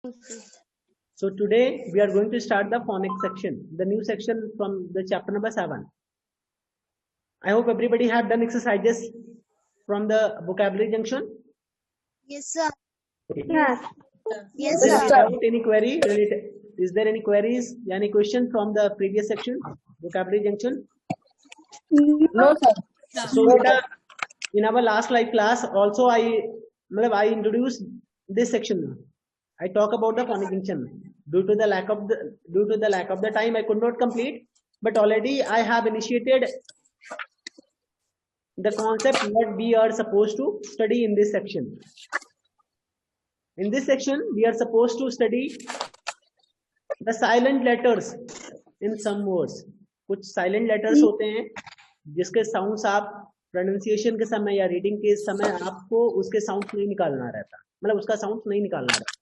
So today we are going to start the phonics section, the new section from the chapter number 7. I hope everybody have done exercises from the vocabulary junction. Yes, sir. Yes. Yes, Any sir. doubt, any query? Is there any queries, any question from the previous section, vocabulary junction? No, sir. So beta, in our last live class also I introduced this section. I talk about the phonic junction. Due to the lack of the time, I could not complete. But already I have initiated the concept what we are supposed to study in this section. In this section, we are supposed to study the silent letters in some words. कुछ silent letters होते हैं जिसके sounds आप pronunciation के समय या reading के समय आपको उसके sounds नहीं निकालना रहता, मतलब उसका sounds नहीं निकालना रहता.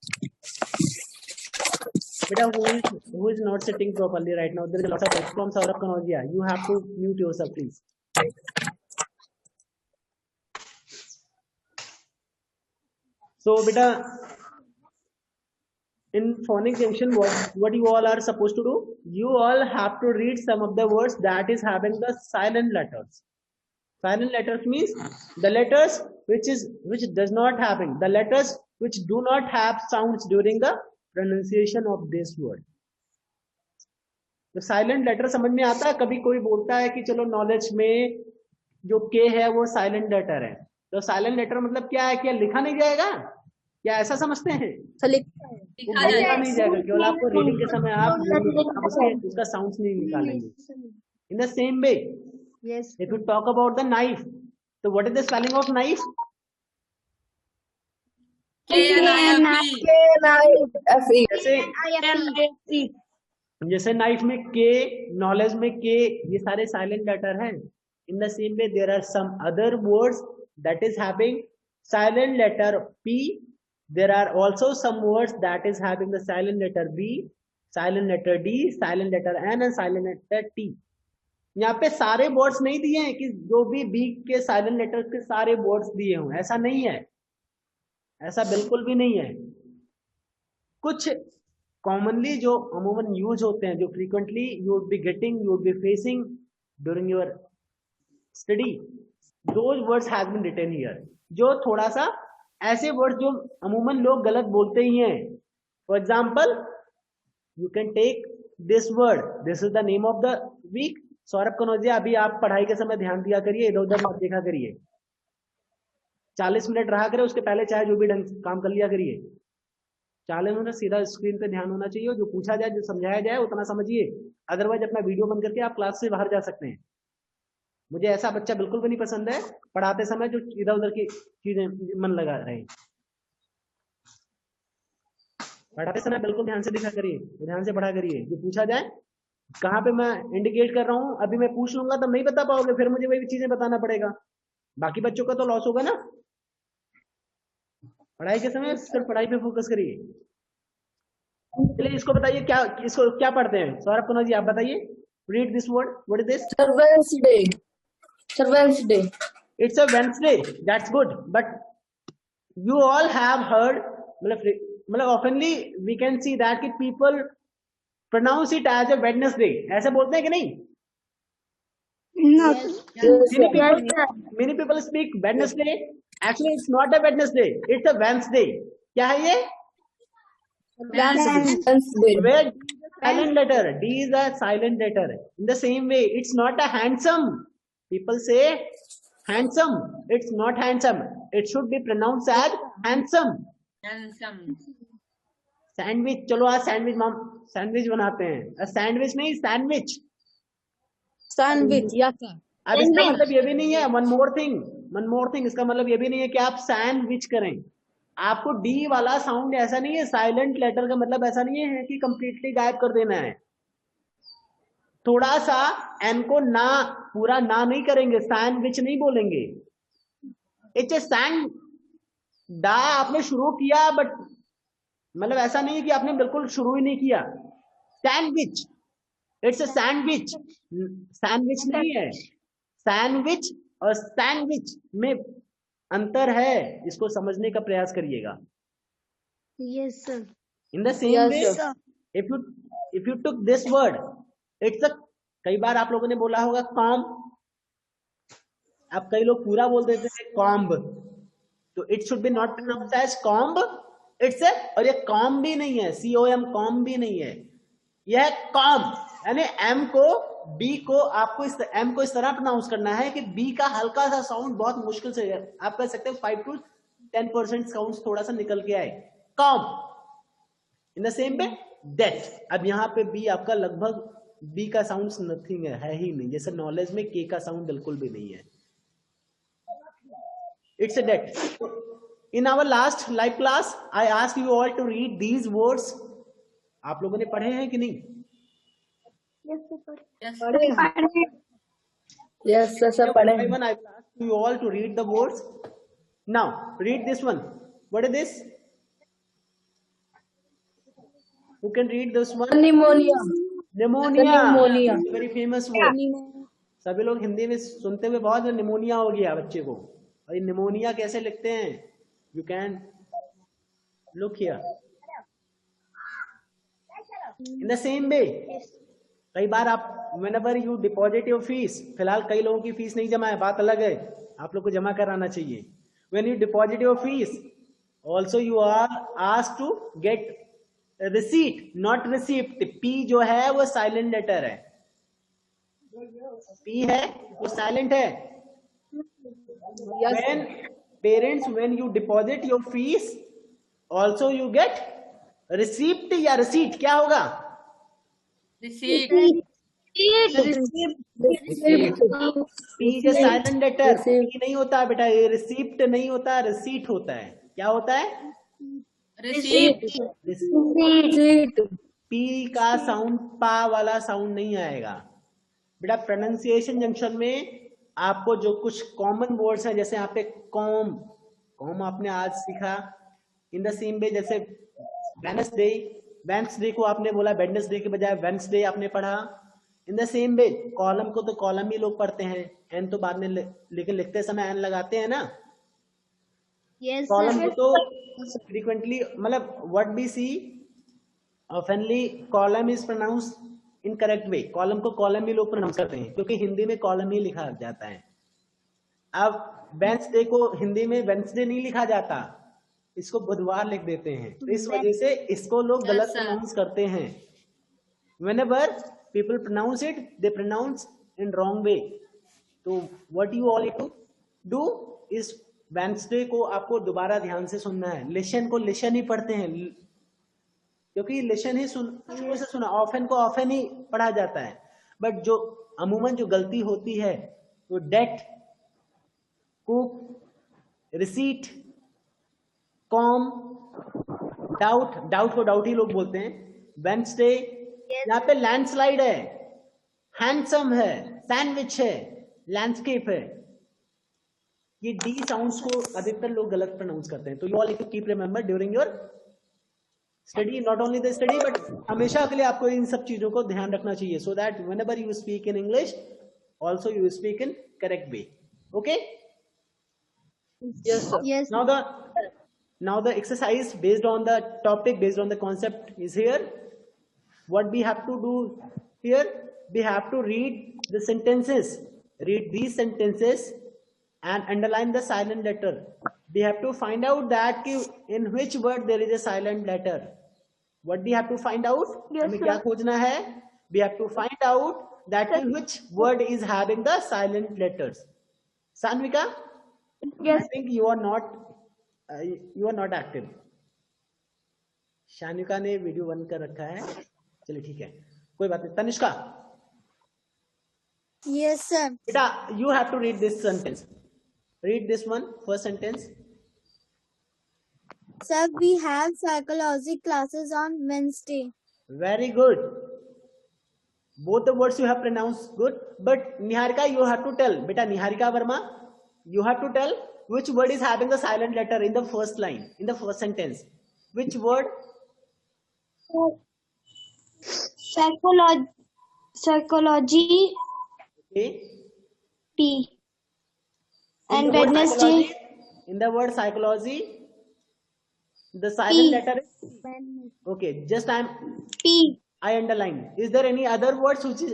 Beta, who is not sitting properly right now? There is a lot of text from Saurabh Kanodia. You have to mute yourself, please. So, beta, in phonics junction, what you all are supposed to do? You all have to read some of the words that is having the silent letters. Silent letters means the letters which does not having the letters which do not have sounds during the pronunciation of this word. तो silent letter समझ में आता है. कभी कोई बोलता है कि चलो नॉलेज में जो के है वो साइलेंट लेटर है, तो साइलेंट लेटर मतलब क्या है? क्या लिखा नहीं जाएगा? क्या ऐसा समझते हैं? लिखा नहीं जाएगा, केवल आपको रीडिंग के समय आप उसका साउंड्स नहीं निकालेंगे. इन the same way, if you talk about the knife, so what is the spelling of knife? जैसे नाइफ में के, नॉलेज में के, ये सारे साइलेंट लेटर हैं. In the same way there are some other words that is having silent letter P. There are also some words that is having the silent letter B, silent letter D, silent letter N and silent letter T. यहाँ पे सारे words नहीं दिए हैं कि जो भी B के साइलेंट लेटर के सारे वर्ड्स दिए हों, ऐसा नहीं है, ऐसा बिल्कुल भी नहीं है. कुछ कॉमनली जो अमूमन यूज होते हैं, जो frequently you would be getting, you would be facing during your study, those words have been written here. जो थोड़ा सा ऐसे वर्ड्स जो अमूमन लोग गलत बोलते ही हैं. For example, you can take this word, this is the name of the week. Saurabh Kanaujia, अभी आप पढ़ाई के समय ध्यान दिया करिए, इधर उधर मत देखा करिए. 40 मिनट रहा करे, उसके पहले चाहे जो भी ढंग काम कर लिया करिए. 40 मिनट सीधा स्क्रीन पे ध्यान होना चाहिए. जो पूछा जाए, जो समझाया जाए उतना समझिए. अदरवाइज अपना वीडियो बंद करके आप क्लास से बाहर जा सकते हैं. मुझे ऐसा बच्चा बिल्कुल भी नहीं पसंद है पढ़ाते समय जो इधर उधर की चीजें मन लगा रहे. पढ़ाते समय बिल्कुल ध्यान से दिखा करिए, ध्यान से पढ़ा करिए. जो पूछा जाए, कहाँ पे मैं इंडिकेट कर रहा हूँ, अभी मैं पूछ लूंगा तब नहीं बता पाओगे, फिर मुझे वही चीजें बताना पड़ेगा. बाकी बच्चों का तो लॉस होगा ना. पढ़ाई के समय सिर्फ पढ़ाई पे फोकस करिए. चलिए इसको बताइए, क्या इसको क्या पढ़ते हैं? सौरभ कुमार जी आप बताइए. Read this word. What is this? Wednesday. Sir, Wednesday. It's a Wednesday. That's good. But you all have heard, मतलब oftenly we can see that कि people pronounce it as a Wednesday. ऐसे बोलते हैं कि नहीं? Many people speak Wednesday. Actually, it's not a Wednesday. It's a Wednesday. क्या है ये? Wednesday. Where silent letter D is a silent letter. In the same way, it's not a handsome. People say handsome. It's not handsome. It should be pronounced as handsome. Sandwich. चलो आज sandwich बनाते हैं. Sandwich नहीं, sandwich. Sandwich. अब इसका मतलब ये भी नहीं है. वन मोर थिंग, इसका मतलब ये भी नहीं है कि आप सैंडविच करें. आपको डी वाला साउंड ऐसा नहीं है. साइलेंट लेटर का मतलब ऐसा नहीं है कि कंप्लीटली गायब कर देना है. थोड़ा सा एन को ना, पूरा ना नहीं करेंगे, सैंडविच नहीं बोलेंगे. इट्स ए सैंड डा आपने शुरू किया, बट मतलब ऐसा नहीं है कि आपने बिल्कुल शुरू ही नहीं किया. Sandwich, it's a sandwich. Sandwich नहीं है. सैंडविच और सैंडविच में अंतर है. इसको समझने का प्रयास करिएगा. Yes, sir. In the same Yes, way, sir. sir. if you took this word, it's a, कई बार आप लोगों ने बोला होगा कॉम, अब कई लोग पूरा बोल देते थे कॉम्ब, तो it should be not pronounced as comb, it's a, और ये कॉम भी नहीं है, COM कॉम भी नहीं है, यह है कॉम, यानी एम को बी को आपको इस एम को इस तरह प्रोनाउंस करना है कि बी का हल्का सा साउंड बहुत मुश्किल से आप कह सकते हैं 5 to 10% साउंड थोड़ा सा निकल के आए, com. In the same way that, अब यहाँ पे बी आपका लगभग बी का साउंड नथिंग है ही नहीं, जैसे नॉलेज में के का साउंड बिल्कुल भी नहीं है, it's a date. In our last live class I ask you all to read these words, आप लोगों ने पढ़े हैं कि नहीं? Yes, sir, sir, One by पढ़े। one, I will ask you all to read the words. Now, read this one. What is this? Who can read this one? Pneumonia. Pneumonia. Pneumonia. Very famous word. सभी लोग हिंदी में सुनते हुए बहुत pneumonia हो गया बच्चे को, और ये निमोनिया कैसे लिखते हैं? You can look here. In the same way, कई बार आप whenever you deposit your fees, फिलहाल कई लोगों की फीस नहीं जमा है, बात अलग है, आप लोग को जमा कराना चाहिए। When you deposit your fees, also you are asked to get a receipt, not receipt. P जो है वो silent letter है, P है वो silent है। Yes, When parents, when you deposit your fees, also you get receipt या receipt, क्या होगा? Receipt. P is a silent letter, Receipt. P नहीं होता है बेटा, ये रिसिप्ट नहीं होता है, रिसीट होता है। क्या होता है? Receipt. Receipt. P का साउंड पा वाला साउंड नहीं आएगा बेटा। प्रोनाउंसिएशन जंक्शन में आपको जो कुछ कॉमन वर्ड्स हैं, जैसे यहाँ पे कॉम, कॉम आपने आज सीखा। इन द सेम वे जैसे वेडनेसडे, वेडनेसडे को आपने बोला वेडनेसडे के बजाय वेडनेसडे आपने पढ़ा। इन द सेम वे कॉलम को तो कॉलम ही लोग पढ़ते हैं, एन तो बाद में लेकिन लिखते समय एन लगाते हैं ना। Yes, column sir. को तो फ्रीक्वेंटली, मतलब what we see oftenly column is pronounce in correct way, column को कॉलम ही लोग प्रोनाउंस करते हैं क्योंकि हिंदी में कॉलम ही लिखा जाता है। अब वेडनेसडे को हिंदी में वेडनेसडे नहीं लिखा जाता, इसको बुधवार लिख देते हैं, तो इस वजह से इसको लोग Yes, गलत sir. प्रोनाउंस करते हैं। Whenever people pronounce it, they pronounce in wrong way. तो what you all need to do is Wednesday को आपको दोबारा ध्यान से सुनना है। लिशन को लिशन ही पढ़ते हैं क्योंकि लिशन ही शुरू से सुना, ऑफन को ऑफन ही पढ़ा जाता है, बट जो अमूमन जो गलती होती है वो debt, cook, receipt, comb, doubt, doubt को डाउट ही लोग बोलते हैं, वेडनेसडे, यहाँ पे लैंडस्लाइड है, हैंडसम है, सैंडविच है, लैंडस्केप है, ये डी साउंड्स को अधिकतर लोग गलत प्रोनाउंस करते हैं। तो you all need to keep remember during your study, not only the study but हमेशा के लिए आपको इन सब चीजों को ध्यान रखना चाहिए, so that whenever you speak in English also you speak in correct way. Okay, Yes, sir. Yes. now the exercise based on the topic, based on the concept is here. What we have to do here, we have to read the sentences, read these sentences and underline the silent letter. We have to find out that in which word there is a silent letter. What we have to find out? हमें क्या खोजना है? We have to find out that in which word is having the silent letters. Sanvika? Yes. I think you are not active. शानिका ने video बंद कर रखा है, चलिए ठीक है, कोई बात नहीं। Tanishka, Yes, sir. बेटा you have to read this sentence. Read this one, first sentence. Sir, we have psychology classes on Wednesday. Very good. Both the words you have pronounced good, but Niharika you have to tell. बेटा Niharika Verma, you have to tell which word is having the silent letter in the first line, in the first sentence. Which word? Psychology Okay. P. In And the word Wednesday psychology, in the word psychology, the silent P. letter is Okay, just P. I underline. Is there any other words which is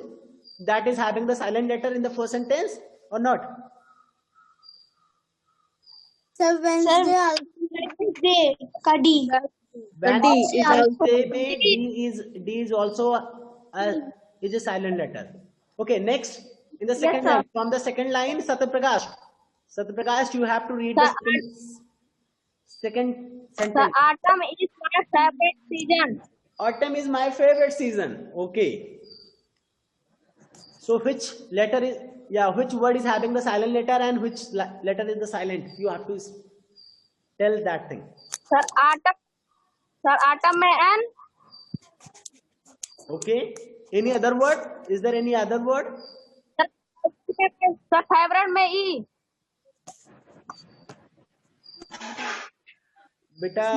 that is having the silent letter in the first sentence or not? Sir, Wednesday also. Wednesday. Kadi. When D is also D is also is a silent letter. Okay, next in the second line, from the second line, Satyaprakash, you have to read the second sentence. Autumn is my favorite season. Autumn is my favorite season. Okay. So which letter is, which word is having the silent letter and which letter is the silent? You have to tell that thing. Sir, autumn में N. Okay. Any other word? Is there any other word? Sir, favorite में E. बेटा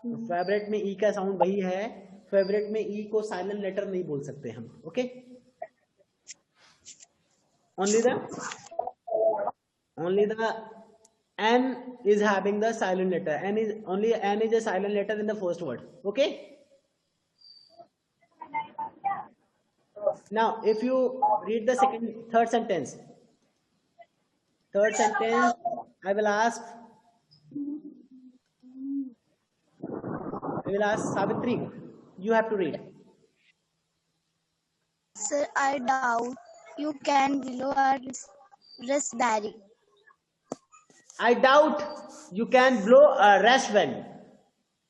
favourite में ई का sound वही है, favourite में ई को silent letter नहीं बोल सकते हम. Okay, only the N is having the silent letter. N is a silent letter in the first word. Okay, now if you read the third sentence, I will ask Savitri, you have to read. Sir, I doubt you can blow a raspberry. I doubt you can blow a raspberry.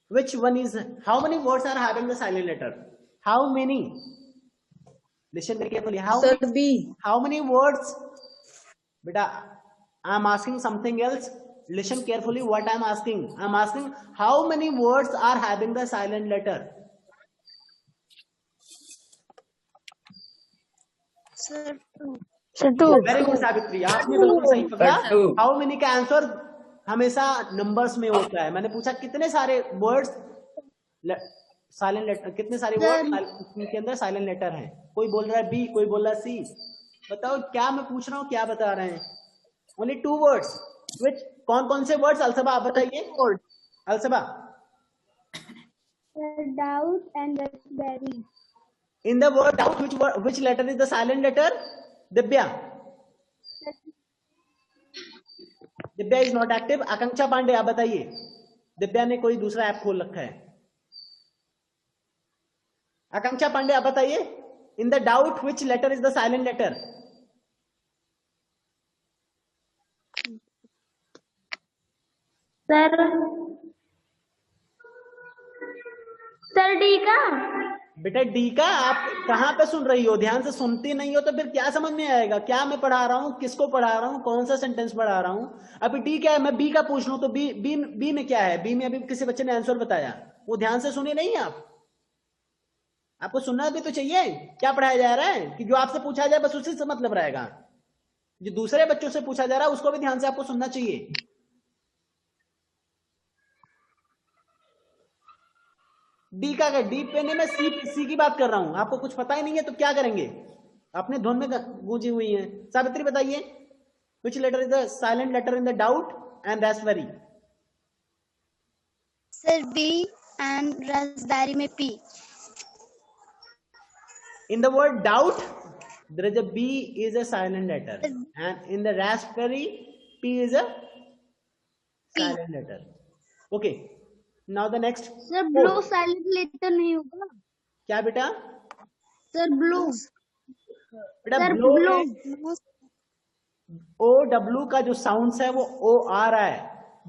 Which one is, how many words are having the silent letter? How many? Listen very carefully. Sir, B. How many words? Beta, I am asking something else. Listen carefully what I am asking. I am asking how many words are having the silent letter? Sir, 2. Very good, Savitri. आपने बिल्कुल सही पकड़ा. How many का answer हमेशा numbers में होता है. मैंने पूछा कितने सारे वर्ड्स साइलेंट लेटर, कितने सारे वर्ड के अंदर साइलेंट लेटर हैं. कोई बोल रहा है बी, कोई बोल रहा है सी. बताओ क्या मैं पूछ रहा हूँ, क्या बता रहे हैं? Only 2 words. Which कौन से वर्ड्स? अलसबा आप बताइए. Alsaba. Doubt and raspberry. In the word doubt, which letter is the silent letter? Divya. Divya is not active. आकांक्षा पांडे आप बताइए. दिव्या ने कोई दूसरा ऐप खोल रखा है. आकांक्षा पांडे आप बताइए. In the doubt, which letter is the silent letter? Sir D का. बेटा डी का. आप कहां पे सुन रही हो? ध्यान से सुनती नहीं हो तो फिर क्या समझ में आएगा? क्या मैं पढ़ा रहा हूं, किसको पढ़ा रहा हूं, कौन सा सेंटेंस पढ़ा रहा हूं? अभी डी क्या है? मैं बी का पूछ रहा हूं तो बी में क्या है? बी में अभी किसी बच्चे ने आंसर बताया, वो ध्यान से सुने नहीं आप. आपको सुनना भी तो चाहिए क्या पढ़ाया जा रहा है. कि जो आपसे पूछा जाए बस उसी से मतलब रहेगा. जो दूसरे बच्चों से पूछा जा रहा है उसको भी ध्यान से आपको सुनना चाहिए. डी का डी पे नहीं, मैं सी की बात कर रहा हूं. आपको कुछ पता ही नहीं है तो क्या करेंगे? अपने धुन में गूंजी हुई है. सावित्री बताइए, which letter is the silent letter in the doubt and raspberry? Sir B and raspberry में P. In the word doubt, there is a B is a silent letter, and in the raspberry, P is a silent letter. Okay. Now the next. Sir blue silent letter नहीं होगा क्या बेटा? Sir blue. बेटा blow, O W का जो sound है वो ओ आ रहा है.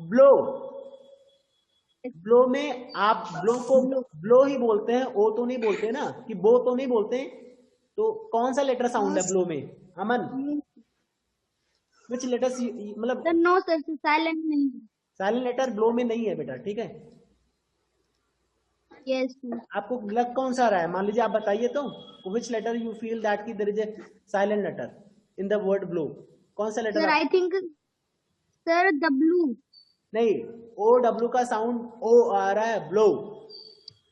ब्लो, ब्लो में आप ब्लो को ब्लो ही बोलते हैं, ओ तो नहीं बोलते ना, कि बो तो नहीं बोलते. तो कौन सा लेटर साउंड है ब्लो में? अमन, विच लेटर? मतलब नो सर, साइलेंट नहीं. साइलेंट लेटर ब्लो में नहीं है बेटा. ठीक है. Yes. आपको लग कौन सा रहा है? मान लीजिए आप बताइए तो, which letter you feel that कि there is a silent letter in the word blow? कौन सा लेटर? Sir, I think sir W. नहीं, O W का साउंड O आ रहा है. blow,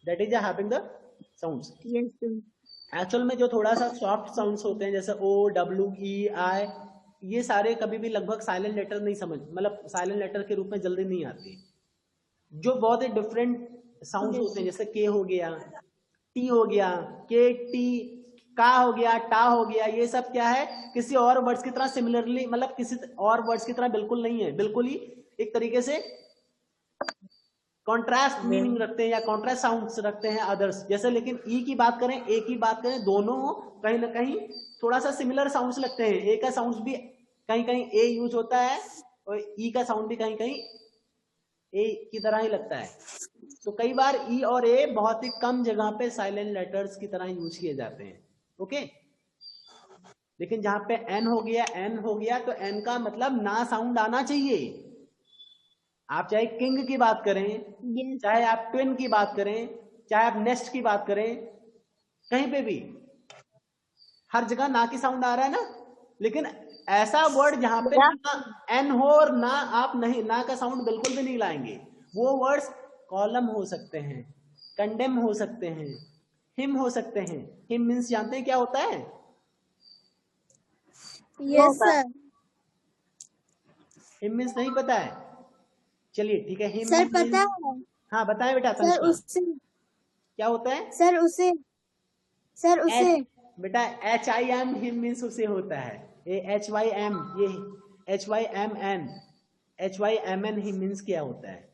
that is having the sounds. Yes sir. Actual में जो थोड़ा सा सॉफ्ट साउंड्स होते हैं जैसे O W E I, ये सारे कभी भी लगभग साइलेंट लेटर नहीं मतलब साइलेंट लेटर के रूप में जल्दी नहीं आती. जो बहुत ही डिफरेंट साउंड्स होते हैं, जैसे के हो गया, टी हो गया, के टी, का हो गया, टा हो गया, ये सब क्या है, किसी और वर्ड्स की तरह सिमिलरली, मतलब किसी और वर्ड्स की तरह बिल्कुल नहीं है, बिल्कुल ही एक तरीके से कॉन्ट्रास्ट मीनिंग रखते हैं या कॉन्ट्रास्ट साउंड्स रखते हैं अदर्स जैसे। लेकिन ई की बात करें, ए की बात करें, दोनों कहीं ना कहीं थोड़ा सा सिमिलर साउंड्स लगते हैं। ए का साउंड भी कहीं कहीं ए यूज होता है और ई का साउंड भी कहीं कहीं ए की तरह ही लगता है। तो कई बार ई और ए बहुत ही कम जगह पे साइलेंट लेटर्स की तरह यूज किए जाते हैं। ओके, लेकिन जहां पे एन हो गया तो एन का मतलब ना साउंड आना चाहिए। आप चाहे किंग की बात करें, चाहे आप ट्विन की बात करें, चाहे आप नेस्ट की बात करें, कहीं पे भी हर जगह ना की साउंड आ रहा है ना। लेकिन ऐसा वर्ड जहां पे ना एन हो और ना आप नहीं, ना का साउंड बिल्कुल भी नहीं लाएंगे, वो वर्ड्स कॉलम हो सकते हैं, कंडेम हो सकते हैं, हिम हो सकते हैं। हिम मीन्स जानते हैं क्या होता है? Yes sir. हिम मीन्स नहीं पता है? चलिए ठीक है, हिम सर पता है। हाँ बताएं बेटा। सर उससे क्या होता है? सर उसे बेटा HIM हिम मीन्स उसे होता है। ये HYM, ये HYMN, HYMN हिम मीन्स क्या होता है?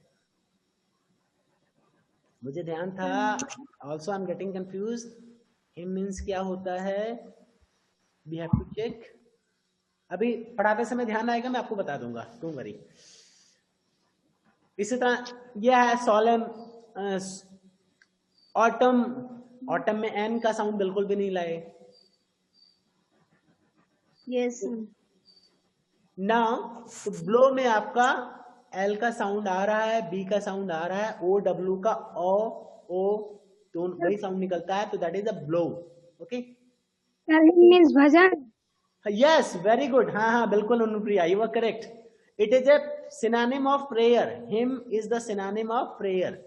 मुझे ध्यान था, also I am getting confuse. Hymn means क्या होता है? We have to check. अभी पढ़ाते समय ध्यान आएगा, मैं आपको बता दूंगा, डोंट वरी। इसी तरह यह है सोलेम, ऑटम। ऑटम में एन का साउंड बिल्कुल भी नहीं लाए। यस नाउ तो ब्लो में आपका एल का साउंड आ रहा है, बी का साउंड आ रहा है, ओ डब्ल्यू का ओ दोनों वही साउंड निकलता है, तो that is a blow. Okay, means भजन। Yes very good. हाँ हाँ बिल्कुल Anupriya, you are correct. It is a synonym of prayer. Hymn is the synonym of prayer.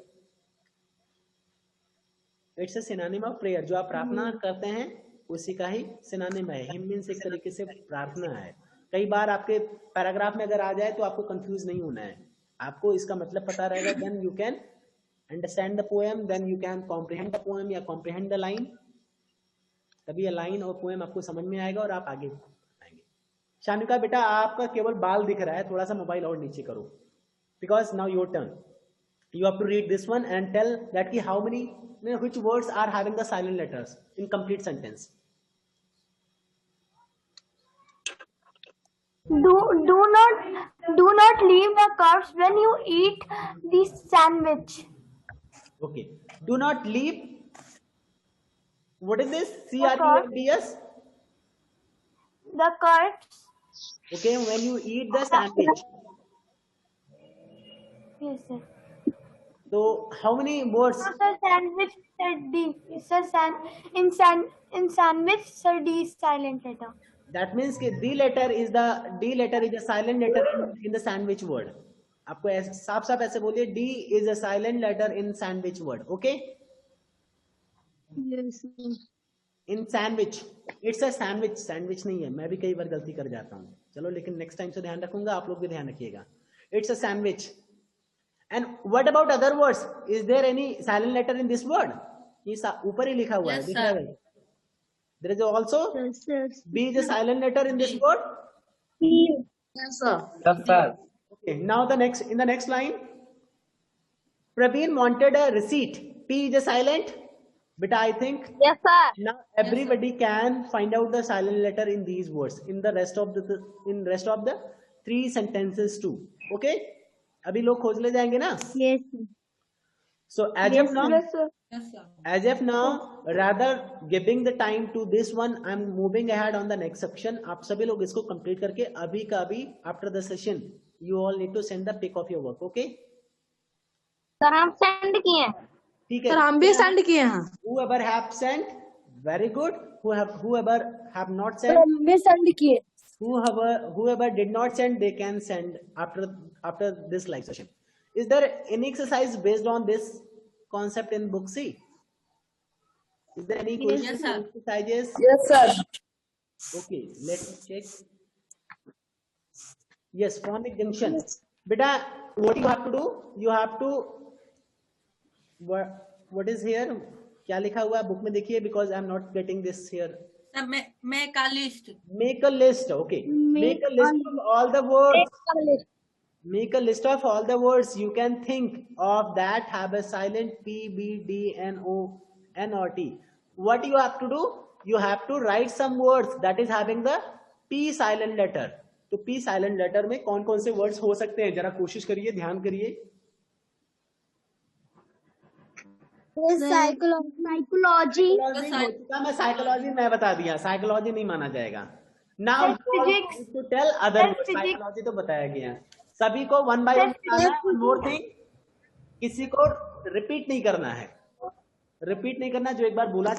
It's a synonym of prayer. जो आप प्रार्थना करते हैं उसी का ही सिनोनिम है। हिम मीन्स एक तरीके से प्रार्थना है। कई बार आपके पैराग्राफ में अगर आ जाए तो आपको कंफ्यूज नहीं होना है, आपको इसका मतलब पता रहेगा। Then you can understand the poem, then you can comprehend the poem या कॉम्प्रिहेंड द लाइन। तभी लाइन और पोएम आपको समझ में आएगा और आप आगे आएंगे। शानिका बेटा आपका केवल बाल दिख रहा है, थोड़ा सा मोबाइल और नीचे करो, because now your turn. You have to read this one and tell that ki how many, which words are having the silent letters in complete sentence. Do not leave the curbs when you eat the sandwich. Okay, do not leave. What is this? CRUMBS? The curbs. Okay, when you eat the sandwich. Yes sir. So how many words? No sir, sandwich sir D. Sir in sandwich sir D is silent letter. That means कि D letter is a silent letter in the sandwich word. आपको ऐसे साफ साफ ऐसे बोलिए, D is a silent letter in sandwich word. Okay? Yes sir. In sandwich, it's a sandwich, sandwich नहीं है। मैं भी कई बार गलती कर जाता हूँ, चलो लेकिन नेक्स्ट टाइम से ध्यान रखूंगा, आप लोग भी ध्यान रखिएगा। It's a sandwich. And what about other words? Is there any silent letter in this word? ये ऊपर ही लिखा हुआ है, Yes, दिख रहा है? There is also Yes sir. B is a silent letter in this word. Yes, sir. Yes, sir. Okay, now in the next line, Praveen wanted a receipt. P is a silent. But I think Yes sir. now everybody can find out the silent letter in these words in the rest of the three sentences too. Okay, अभी लोग खोज ले जाएंगे ना? Yes sir. So as of now, Yes sir. Yes, sir. as of now, rather giving the time to this one, I'm moving ahead on the next section. आप सभी लोग इसको complete करके अभी का अभी after the session, you all need to send the pic of your work. Okay? Sir हम send किए। ठीक है। सर हम भी सेंड किए हैं। Whoever have sent, very good. Whoever have not sent, हम भी सेंड किए। whoever did not send, they can send after this live session. Is there any exercise based on this concept in book C? Is there any questions? Yes, sir. Exercises? Yes, sir. Okay, let's check. Yes, phonic junction. Beta, what you have to do? You have to what is here? क्या लिखा हुआ है book में देखिए, because I am not getting this here. Sir make a list. Make a list. Okay. Make a list of all the words. Make a list of all the words you can think of that have a silent P, B, D, N, O, N or T. What you have to do? You have to write some words that is having the P silent letter. तो P silent letter में कौन कौन से words हो सकते हैं, जरा कोशिश करिए, ध्यान करिए. साइकोलॉजी मैं साइकोलॉजी मैं बता दिया, साइकोलॉजी नहीं माना जाएगा. Now Physics. to tell other Sir, words. physics. Psychology तो बताया गया. सभी को वन बाय वन बताना है. One more thing, किसी को रिपीट नहीं करना है. रिपीट नहीं करना, जो एक बार बोला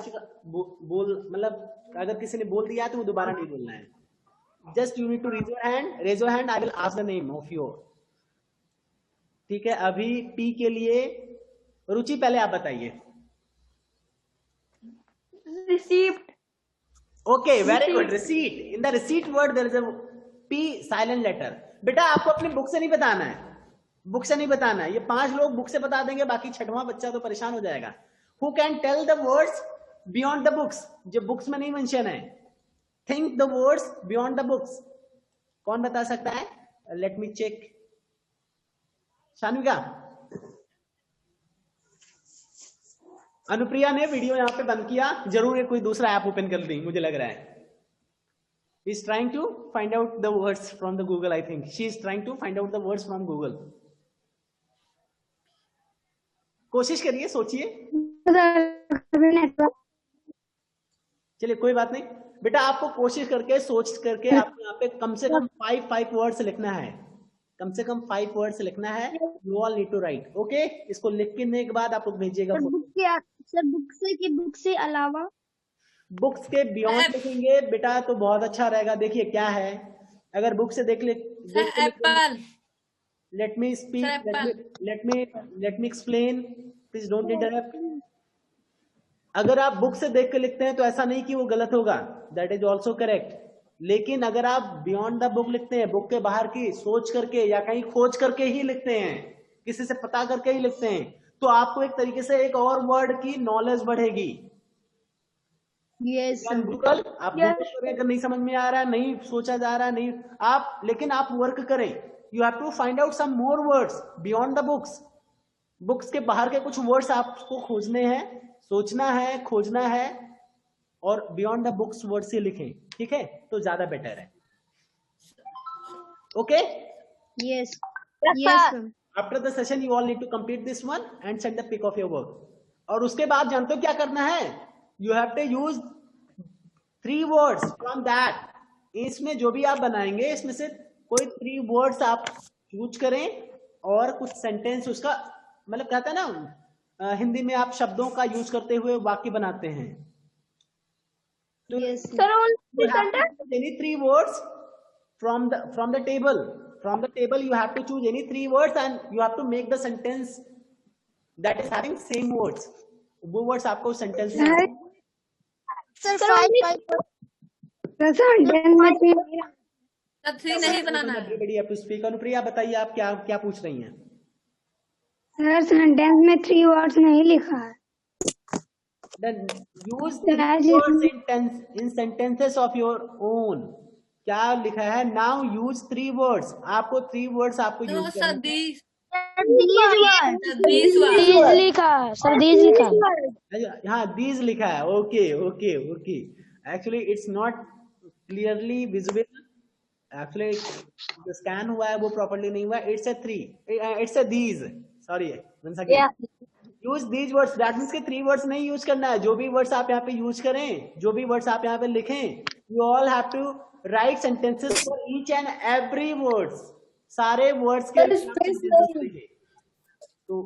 बोल मतलब अगर किसी ने बोल दिया तो वो दोबारा नहीं बोलना है. Just you need to raise your hand. Raise your hand. I will ask the name of your. ठीक है, अभी पी के लिए रुचि पहले आप बताइए. Received. Okay, very good. Receipt. In the receipt word there is a P silent letter. बेटा आपको अपनी बुक से नहीं बताना है, बुक से नहीं बताना है. ये 5 लोग बुक से बता देंगे, बाकी 6वां बच्चा तो परेशान हो जाएगा. Who can tell the words beyond the books, जो बुक्स में नहीं मेंशन है. Think the words beyond the books. कौन बता सकता है? Let me check. Shanvika. Anupriya ने वीडियो यहां पे बंद किया, जरूर कोई दूसरा ऐप ओपन कर दी, मुझे लग रहा है. is trying to find out the words from the Google. I think she is trying to find out the words from Google. कोशिश करिए, सोचिए. चलिए कोई बात नहीं बेटा, आपको कोशिश करके सोच करके आपको यहाँ पे कम से कम 5 वर्ड्स लिखना है. कम से कम 5 वर्ड्स लिखना है. You all need to write. Okay, इसको लिखने के बाद आप लोग भेजिएगा. बुक से अलावा बुक्स के बियॉन्ड लिखेंगे बेटा तो बहुत अच्छा रहेगा. देखिए क्या है, अगर बुक से देख Apple. Let me speak. Late me explain. Please don't interrupt. अगर आप बुक से देख के लिखते हैं तो ऐसा नहीं कि वो गलत होगा, दैट इज ऑल्सो करेक्ट. लेकिन अगर आप बियॉन्ड द बुक लिखते हैं, बुक के बाहर की सोच करके या कहीं खोज करके ही लिखते हैं, किसी से पता करके ही लिखते हैं, तो आपको एक तरीके से एक और वर्ड की नॉलेज बढ़ेगी. यस गूगल आप अगर नहीं समझ में आ रहा है, नहीं सोचा जा रहा है, नहीं आप, लेकिन आप वर्क करें. You have to find out some more words beyond the books. Books के बाहर के कुछ वर्ड्स आपको खोजने हैं, सोचना है, खोजना है और बियॉन्ड द बुक्स वर्ड से लिखें. ठीक है, तो ज्यादा बेटर है. Okay, yes. After the session you all need to complete this one and send the pic of your work. और उसके बाद जानते हो क्या करना है? You have to use 3 words from that. इसमें जो भी आप बनाएंगे, इसमें से कोई 3 words आप यूज करें और कुछ सेंटेंस उसका मतलब कहता है ना, हिंदी में आप शब्दों का यूज करते हुए वाक्य बनाते हैं. तो any 3 words from the table. From the table you have to choose any 3 words and you have to make the sentence that is having same words. वो वर्ड्स आपको सेंटेंस में नहीं बनाना है. अनुप्रिया बताइए आप क्या पूछ रही हैं? सर सेंटेंस में 3 वर्ड्स नहीं लिखा है. Then use the words in sentences of your own. क्या लिखा है? Now use 3 words. आपको 3 words आपको यूज करना है. these लिखा सर, these लिखा. हाँ, these लिखा है. Okay. Actually it's not clearly visible. Actually जो स्कैन हुआ है वो प्रॉपर्ली नहीं हुआ. It's a these. Sorry, once again. Use these words. That means के 3 words नहीं यूज करना है. जो भी वर्ड्स आप यहाँ पे यूज करें, जो भी वर्ड्स आप यहाँ पे लिखें, you all have to write sentences for each and every words. सारे वर्ड्स के तो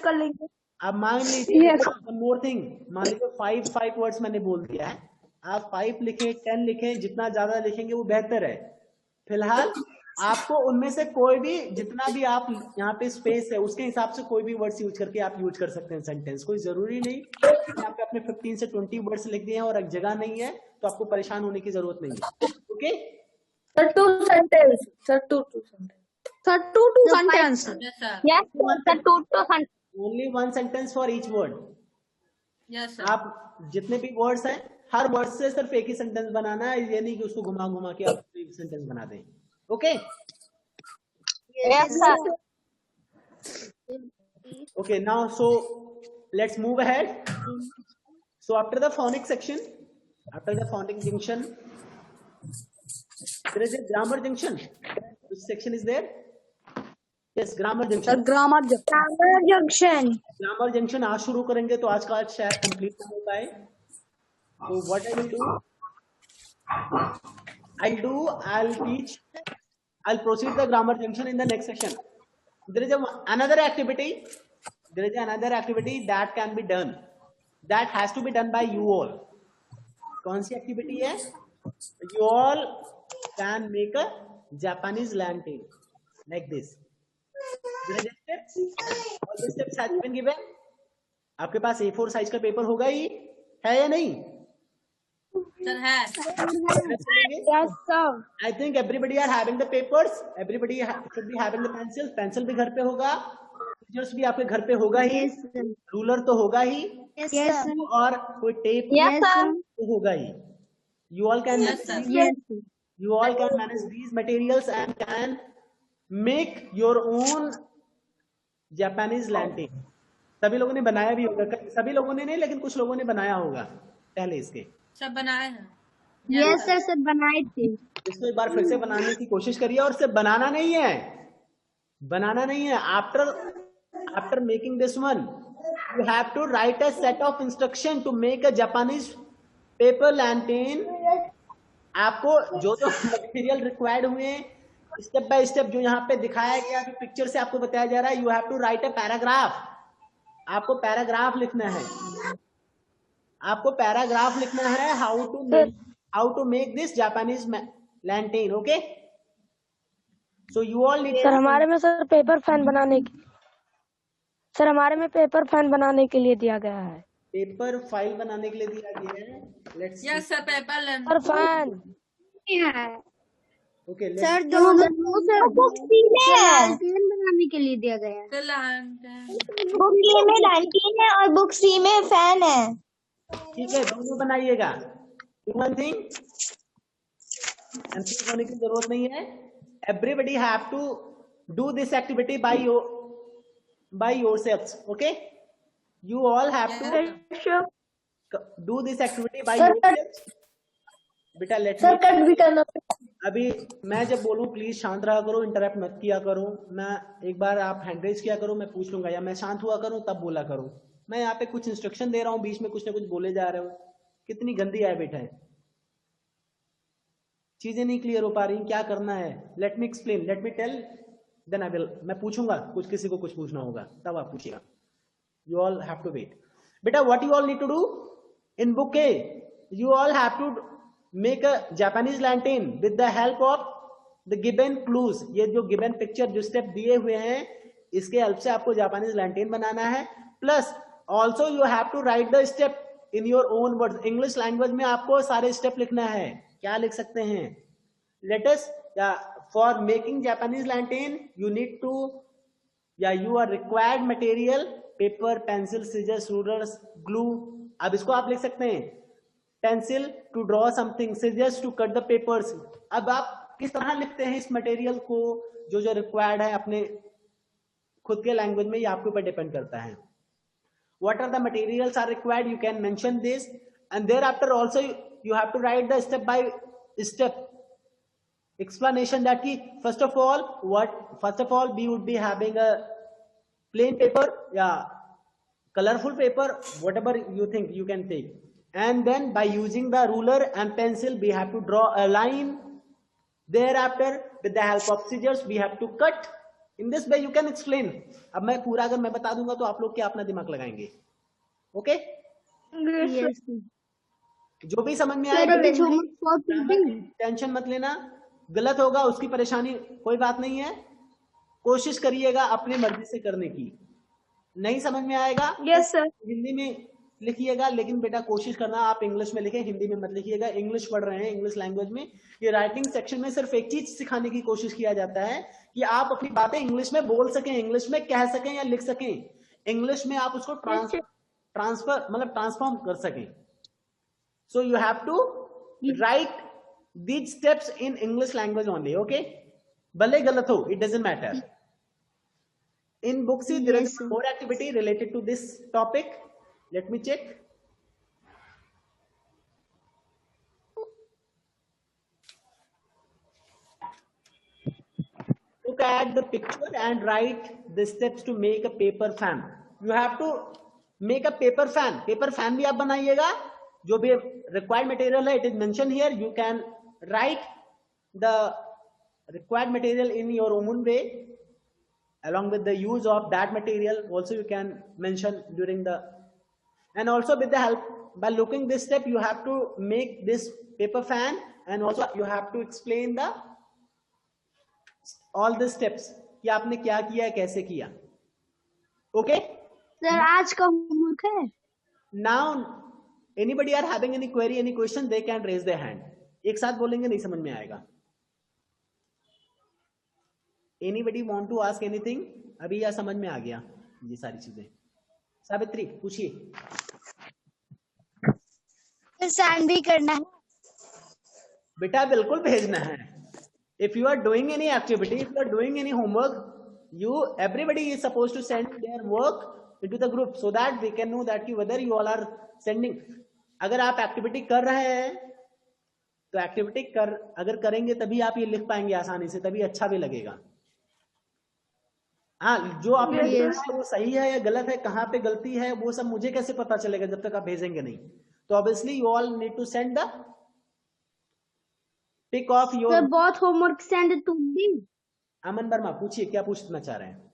कर लेंगे. अब मान लीजिए मोर थिंग, मान लीजिए 5 वर्ड्स मैंने बोल दिया है, आप 5 लिखें, 10 लिखें, जितना ज्यादा लिखेंगे वो बेहतर है. फिलहाल आपको उनमें से कोई भी, जितना भी आप यहाँ पे स्पेस है उसके हिसाब से कोई भी वर्ड्स यूज करके आप यूज कर सकते हैं सेंटेंस. कोई जरूरी नहीं यहाँ पे अपने 15 से 20 वर्ड्स लिख दिए हैं और एक जगह नहीं है तो आपको परेशान होने की जरूरत नहीं है. Okay Sir, 2 sentences. Sir, 2 sentences. Sir, 2 sentences. Yes, sir. Yes, sir, 2 sentences. Only one sentence for each word. Yes sir. आप जितने भी वर्ड्स हैं हर वर्ड से सिर्फ एक ही सेंटेंस बनाना है, ये नहीं कि उसको घुमा घुमा के आप एक सेंटेंस बना दें। Okay Yes, sir. okay, now so let's move ahead. So after the phonic section, after the phonic junction, there is a grammar junction. Which section is there? Yes, grammar sir junction. Grammar जब Grammar junction. Grammar junction आज शुरू करेंगे तो आज का आज शायद complete नहीं हो पाए। तो what I will do I'll teach, I'll proceed the grammar junction in the next section. There is another activity that can be done, that has to be done by you all. कौन सी activity है? You all can make a Japanese lantern like this. There is a steps. All the steps has been given. आपके पास A4 size का paper होगा ही है या नहीं? Sir है। Yes, sir. I think everybody are having the papers. Everybody should be having the pencils. Pencil भी घर पे होगा, scissors भी आपके घर पे होगा ही, रूलर तो होगा ही, Yes, sir. और कोई टेप Yes, sir. तो होगा ही. You all can Yes, sir. you all can manage these materials and can make your own Japanese lantern. सभी लोगों ने बनाया भी होगा, सभी लोगों ने नहीं लेकिन कुछ लोगों ने बनाया होगा पहले इसके। सब बनाए हैं। Yes, sir. सब बनाए थे। इसको एक बार फिर से बनाने की कोशिश करिए, और सिर्फ बनाना नहीं है, बनाना नहीं है। After making this one you have to write a set of instruction to make a Japanese paper lantern. आपको जो जो मटेरियल रिक्वायर्ड हुए स्टेप बाय स्टेप जो यहाँ पे दिखाया गया, जो पिक्चर से आपको बताया जा रहा है, you have to write a paragraph. आपको पैराग्राफ लिखना है, आपको पैराग्राफ लिखना है how to make this Japanese lantern. Okay, so you all need. Sir हमारे में सर पेपर फैन बनाने की, सर हमारे में पेपर फैन बनाने के लिए दिया गया है। पेपर फाइल बनाने के लिए दिया गया है। Let's yes sir paper length. Sir fan okay sir दोनों बुक सी में लैंटर्न बनाने के लिए दिया गया है। तो लैंटर्न बुक ए में लैंटर्न है और बुक सी में फैन है। ठीक है, दोनों बनाइएगा। वन थिंग कंफ्यूज होने की जरूरत नहीं है। Everybody have to do this activity by yourselves. Okay, you all have to do this activity by yourselves. बेटा लेट सर कट भी करना। अभी मैं जब बोलूं प्लीज शांत रहा करो, इंटरप्ट मत किया करो। मैं एक बार आप हैंड रेज किया करो, मैं पूछ लूंगा, या मैं शांत हुआ करूं तब बोला करूं। मैं यहाँ पे कुछ इंस्ट्रक्शन दे रहा हूँ, बीच में कुछ ना कुछ बोले जा रहे हो। कितनी गंदी हैबिट है, चीजें नहीं क्लियर हो पा रही, क्या करना है? Let me explain, let me tell, then I will. मैं पूछूंगा, कुछ किसी को कुछ पूछना होगा तब आप पूछिएगा। You all have to wait. बेटा what you all need to do in book A, you all have to make a Japanese lantern with the help of the given clues. ये जो गिवन पिक्चर जो step दिए हुए हैं, इसके help से आपको जापानीज लैंटेन बनाना है। Plus also you have to write the step in your own words. English language में आपको सारे स्टेप लिखना है। क्या लिख सकते हैं? Let us for making Japanese lantern you need to, या you are required material paper, pencil, scissors, rulers, glue. अब इसको आप लिख सकते हैं pencil to draw something, scissors to cut the papers. अब आप किस तरह लिखते हैं इस मटेरियल को, जो जो रिक्वायर्ड है अपने खुद के लैंग्वेज में, ये आपके ऊपर डिपेंड करता है। What are the materials are required? You can mention this, and thereafter also you have to write the step by step explanation that ki first of all we would be having a plain paper, colorful paper, whatever you think you can take, and then by using the ruler and pencil we have to draw a line. Thereafter with the help of scissors we have to cut. In this way you can explain. अब मैं पूरा अगर मैं बता दूंगा तो आप लोग क्या अपना दिमाग लगाएंगे? ओके, जो भी समझ में आए टेंशन मत लेना, गलत होगा उसकी परेशानी कोई बात नहीं है, कोशिश करिएगा अपनी मर्जी से करने की। नहीं समझ में आएगा यस सर हिंदी में लिखिएगा, लेकिन बेटा कोशिश करना आप इंग्लिश में लिखें, हिंदी में मत लिखिएगा। इंग्लिश पढ़ रहे हैं, इंग्लिश लैंग्वेज में ये राइटिंग सेक्शन में सिर्फ एक चीज सिखाने की कोशिश किया जाता है कि आप अपनी बातें इंग्लिश में बोल सकें, इंग्लिश में कह सकें या लिख सकें। इंग्लिश में आप उसको ट्रांसफर मतलब ट्रांसफॉर्म कर सकें. So you have to write these steps in English language only. Okay, भले गलत हो, it doesn't matter. In book C there is more activity related to this topic. Let me check. Look at the picture and write the steps to make a paper fan. You have to make a paper fan. Paper fan भी आप बनाइएगा. जो भी required material है, it is mentioned here. You can write the required material in your own way. Along with the use of that material, also you can mention during the, and also with the help by looking this step, you have to make this paper fan, and also you have to explain the all the steps कि आपने क्या किया है, कैसे किया. Okay? Sir आज का homework है. Now anybody are having any query, any question, they can raise their hand. एक साथ बोलेंगे नहीं समझ में आएगा. Anybody want to ask anything? अभी या समझ में आ गया ये सारी चीजें. सावित्री पूछिए. सेंड भी करना है. बेटा बिल्कुल भेजना है. If you are doing any activity, if you are doing any homework, everybody is supposed to send their work into the group so that we can know that whether you all are sending. अगर आप activity कर रहे हैं तो activity अगर करेंगे तभी आप ये लिख पाएंगे आसानी से, तभी अच्छा भी लगेगा. हाँ, जो आपने लिखा है वो सही है या गलत है, कहाँ पे गलती है, वो सब मुझे कैसे पता चलेगा जब तक आप भेजेंगे नहीं. तो obviously you all need to send the pic of your. Sir बहुत homework send to me. Aman Verma पूछिए, क्या पूछना चाह रहे हैं.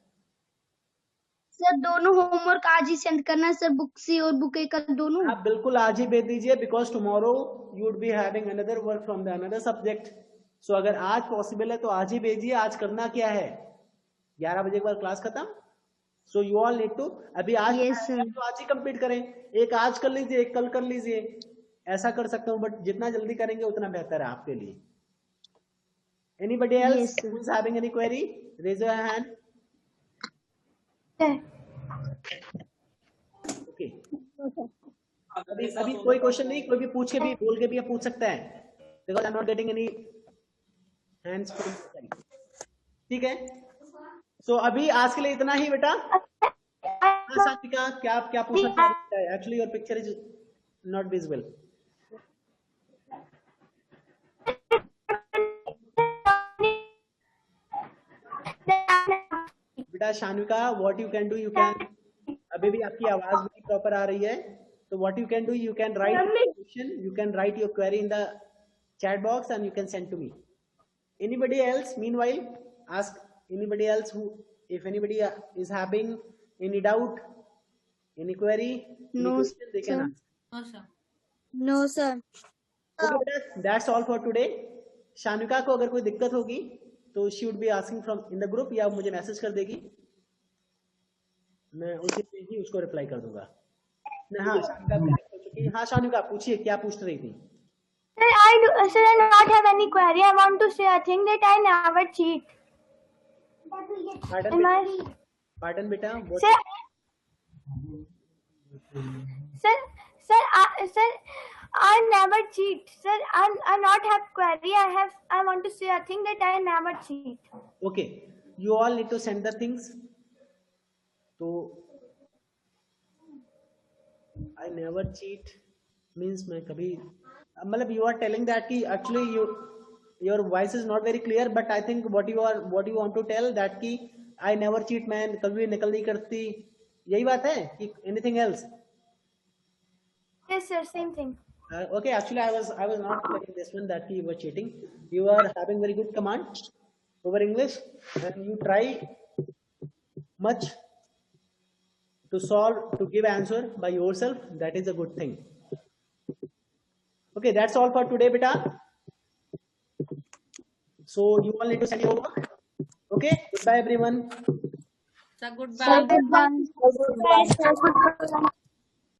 सर दोनों होमवर्क आज ही सेंड करना है सर, बुक सी और बुक ए का दोनों. आप बिल्कुल आज ही भेज दीजिए, because tomorrow you would be having another work from the another subject. So अगर आज पॉसिबल है तो आज ही भेजिए. आज करना क्या है, 11 बजे के बाद क्लास खत्म. So you all need to अभी आज तो आज ही कंप्लीट करें. एक आज कर लीजिए, एक कल कर लीजिए, ऐसा कर सकता हूँ, बट जितना जल्दी करेंगे उतना बेहतर है आपके लिए. Anybody else who is having any query? Raise your hand. Okay. अभी कोई क्वेश्चन नहीं, कोई भी पूछ के भी बोल के भी पूछ सकता है. Because I'm not getting any hands from side. ठीक है. So अभी आज के लिए इतना ही बेटा. सात्विका क्या पूछना चाह रही है? Actually your picture is not visible. बेटा शान्विका, what you can do, you can, अभी भी आपकी आवाज भी प्रॉपर आ रही है, तो what you can do, you can write question, you can write your query in the chat box and you can send to me. Anybody else meanwhile ask anybody else who, if anybody is having any doubt, any query, any question, they can ask. No, sir. No sir. Okay बेटा, that's all for today. शान्विका को अगर कोई दिक्कत होगी तो she would be asking from in the group, या मुझे message कर देगी, मैं उसी पे ही उसको रिप्लाई कर दूंगा. हाँ शान्विका, हाँ शान्विका पूछिए, क्या पूछ रही थी. Sir, I not have any query. I want to say a thing that I never cheat. Pardon बेटा. Sir, I never cheat. Sir, I not have query. I want to say a thing that I never cheat. Okay, you all need to send the things. So I never cheat means मैं कभी, मतलब you are telling that कि actually your voice is not very clear, but I think what you want to tell that कि I never cheat, मैं कभी नकल नहीं करती, यही बात है कि anything else? Yes sir, same thing. Okay, actually I was not telling this one that you were cheating. You are having very good command over English and you try much to give answer by yourself. That is a good thing. Okay, that's all for today beta. So you all need to send your work. Okay, goodbye everyone. Sir, goodbye. Goodbye.